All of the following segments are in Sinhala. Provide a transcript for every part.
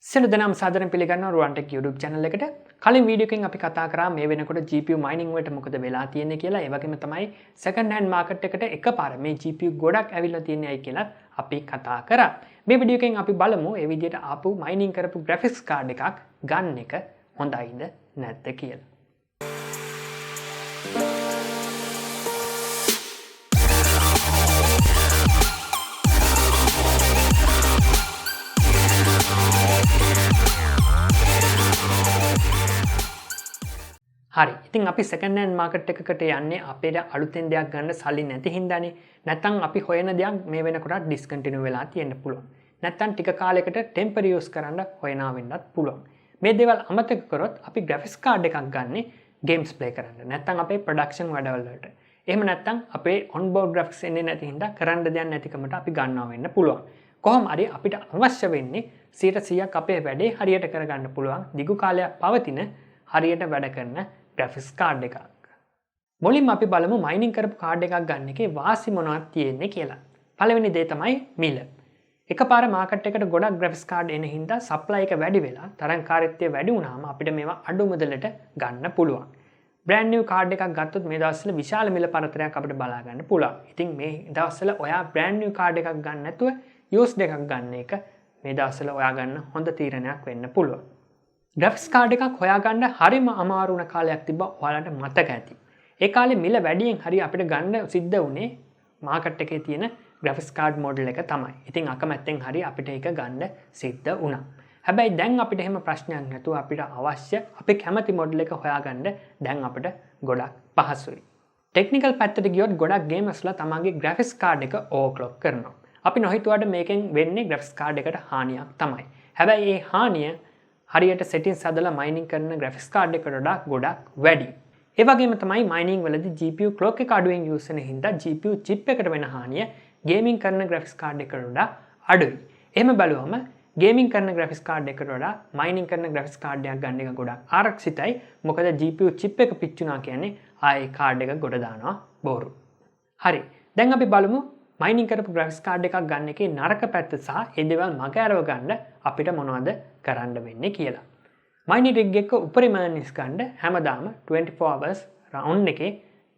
සියලු දෙනාම සාදරයෙන් පිළිගන්නවා RuwanTech YouTube channel එකට. කලින් වීඩියෝ එකකින් අපි කතා කරා මේ වෙනකොට GPU mining වලට මොකද වෙලා තියෙන්නේ කියලා. ඒ වගේම තමයි second hand market එකට එකපාර මේ GPU ගොඩක් ඇවිල්ලා තියෙනයි කියලා අපි කතා කරා. මේ වීඩියෝ එකෙන් අපි බලමු මේ විදිහට ආපු mining කරපු graphics card එකක් ගන්න එක හොඳයිද නැද්ද කියලා. හරි. ඉතින් අපි second hand market එකකට යන්නේ අපේ අලුතෙන් දෙයක් ගන්න සල්ලි නැති හින්දානේ. නැත්නම් අපි හොයන දෙයක් මේ වෙනකොට discontinue වෙලා තියෙන්න පුළුවන්. නැත්නම් ටික කාලයකට temporary use කරන්න හොයනා වෙන්නත් පුළුවන්. මේ දේවල් අමතක කරොත් අපි graphics card එකක් ගන්නෙ games play කරන්න. නැත්නම් අපේ production වැඩවල වලට. එහෙම නැත්නම් අපේ onboard graphics එන්නේ නැති හින්දා කරන්න දෙයක් නැතිකමට අපි ගන්නවා වෙන්න පුළුවන්. කොහොම හරි අපිට අවශ්‍ය වෙන්නේ 100% අපේ වැඩේ හරියට කරගන්න පුළුවන් දිගු කාලයක් පවතින හරියට වැඩ කරන graphics card එකක්. මුලින්ම අපි බලමු mining කරපු card එකක් ගන්න එකේ වාසි මොනවද තියෙන්නේ කියලා. පළවෙනි දේ තමයි මිල. එකපාර market එකට ගොඩක් graphics card එන හින්දා supply එක වැඩි වෙලා තරංකාරීත්වය වැඩි වුණාම අපිට මේවා අඩු මුදලට ගන්න පුළුවන්. brand new card එකක් ගත්තොත් මේ දවස්වල විශාල මිල පරතරයක් අපිට බලා ගන්න පුළුවන්. ඉතින් මේ දවස්වල ඔයා brand new card එකක් ගන්න නැතුව used එකක් ගන්න එක මේ දවස්වල ඔයා ගන්න හොඳ තීරණයක් වෙන්න පුළුවන්. graphics card එකක් හොයාගන්න හරිම අමාරු වුණ කාලයක් තිබ්බා ඔයාලට මතක ඇති. ඒ කාලේ මිල වැඩියෙන් හරි අපිට ගන්න සිද්ධ වුණේ මාකට් එකේ තියෙන graphics card model එක තමයි. ඉතින් අකමැත්තෙන් හරි අපිට ඒක ගන්න සිද්ධ වුණා. හැබැයි දැන් අපිට එහෙම ප්‍රශ්නයක් නැතුව අපිට අවශ්‍ය අපි කැමති model එක හොයාගන්න දැන් අපිට ගොඩක් පහසුයි. technical පැත්තට ගියොත් ගොඩක් gamers තමන්ගේ graphics card එක overclock කරනවා. අපි නොහිතුවට මේකෙන් වෙන්නේ graphics card එකට හානියක් තමයි. හැබැයි ඒ හානිය හරියට settings හදලා mining කරන graphics card එකට වඩා ගොඩක් වැඩි. ඒ වගේම තමයි mining වලදී GPU clock එක අඩුවෙන් use වෙන හින්දා GPU chip එකට වෙන හානිය gaming කරන graphics card එකට වඩා අඩුයි. එහෙම බලුවම gaming කරන graphics card එකට වඩා mining කරන graphics card එකක් ගන්න එක ගොඩක් ආරක්ෂිතයි. මොකද GPU chip එක පිච්චුණා කියන්නේ ආයේ card එක ගොඩ දානවා බොරු. හරි. දැන් අපි බලමු mining කරපු graphics card එකක් ගන්න එකේ නරක පැත්ත සහ ඒ දේවල් මග ඇරව ගන්න අපිට මොනවද කරන්න වෙන්නේ කියලා. mining rig එක උපරිම earnings ගන්න හැමදාම 24 hours round එකේ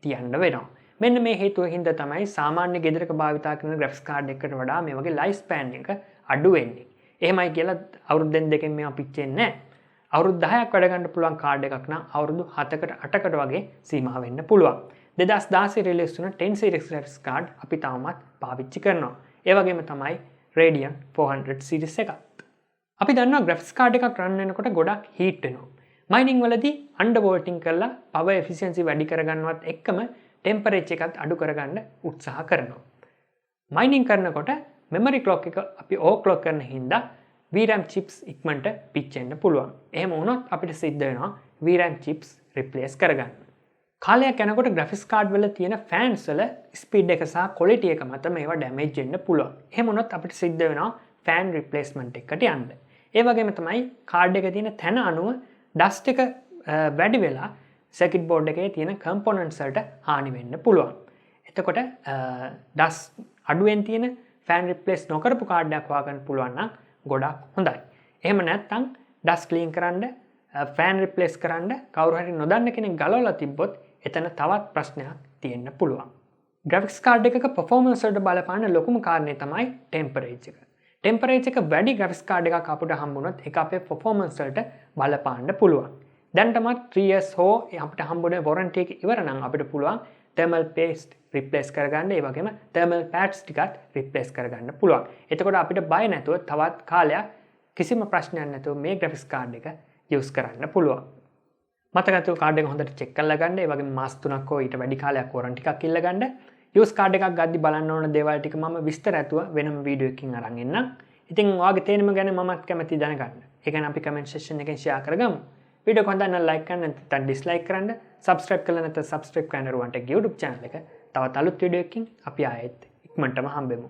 තියන්න වෙනවා. මෙන්න මේ හේතුව හින්දා තමයි සාමාන්‍ය ගෙදරක භාවිතා කරන graphics card එකකට වඩා මේ වගේ life span එක අඩු වෙන්නේ. එහෙමයි කියලා අවුරුද්දෙන් දෙකෙන් මේවා පිච්චෙන්නේ නැහැ. අවුරුදු 10ක් වැඩ ගන්න පුළුවන් card එකක් නම් අවුරුදු 7කට 8කට වගේ සීමා වෙන්න පුළුවන්. 2016 රිලීස් වුණ 10 series graphics card අපි තාමත් පාවිච්චි කරනවා. ඒ වගේම තමයි Radeon 400 series එකත්. අපි දන්නවා graphics card එකක් run වෙනකොට ගොඩක් heat වෙනවා. mining වලදී undervolting කරලා power efficiency වැඩි කරගන්නවත් එක්කම temperature එකත් අඩු කරගන්න උත්සාහ කරනවා. mining කරනකොට memory clock එක අපි overclock කරන හින්දා VRAM chips ඉක්මනට පිච්චෙන්න පුළුවන්. එහෙම වුණොත් අපිට සිද්ධ වෙනවා VRAM chips replace කරගන්න. කාලයක් යනකොට graphics card වල තියෙන fans වල speed එක සහ quality එක මත මේවා damage වෙන්න පුළුවන්. එහෙම වුණොත් අපිට සිද්ධ වෙනවා fan replacement එකකට යන්න. ඒ වගේම තමයි card එකේ තියෙන තැන අනුව dust එක වැඩි වෙලා circuit board එකේ තියෙන components වලට හානි වෙන්න පුළුවන්. එතකොට dust අඩුවෙන් තියෙන fan replace නොකරපු card එකක් හොයාගන්න පුළුවන් නම් ගොඩක් හොඳයි. එහෙම නැත්නම් dust clean කරන්න fan replace කරන්න කවුරු හරි නොදන්න කෙනෙක් ගලවලා තිබ්බොත් එතන තවත් ප්‍රශ්නයක් තියෙන්න පුළුවන්. graphics card එකක performance වලට බලපාන ලොකුම කාරණේ තමයි temperature එක. temperature එක වැඩි graphics card එකක් අපිට හම්බුනොත් ඒක අපේ performance වලට බලපාන්න පුළුවන්. දැන් තමයි 3 years හෝ අපිට හම්බුනේ warranty එක ඉවර නම් අපිට පුළුවන් thermal paste replace කරගන්න. ඒ වගේම thermal pads ටිකත් replace කරගන්න පුළුවන්. එතකොට අපිට බය නැතුව තවත් කාලයක් කිසිම ප්‍රශ්නයක් නැතුව මේ graphics card එක use කරන්න පුළුවන්. මතක ඇතුව card එක හොඳට check කරලා ගන්න. ඒ වගේම මාස 3ක් හෝ ඊට වැඩි කාලයක් warranty එකක් ඉල්ල ගන්න. use card එකක් ගද්දි බලන්න ඕන දේවල් ටික මම විස්තර ඇතුව වෙනම වීඩියෝ එකකින් අරන් එන්නම්. ඉතින් ඔයාගේ තේරුම ගැන මමත් කැමතියි දැනගන්න. ඒ ගැන අපි comment section එකෙන් share කරගමු. වීඩියෝ එක හොඳ නම් like කරන්න නැත්නම් dislike කරන්න. subscribe කරලා නැත්නම් subscribe කරන්න RuwanTech YouTube channel එක. තවත් අලුත් වීඩියෝ එකකින් අපි ආයෙත් ඉක්මනටම හම්බෙමු.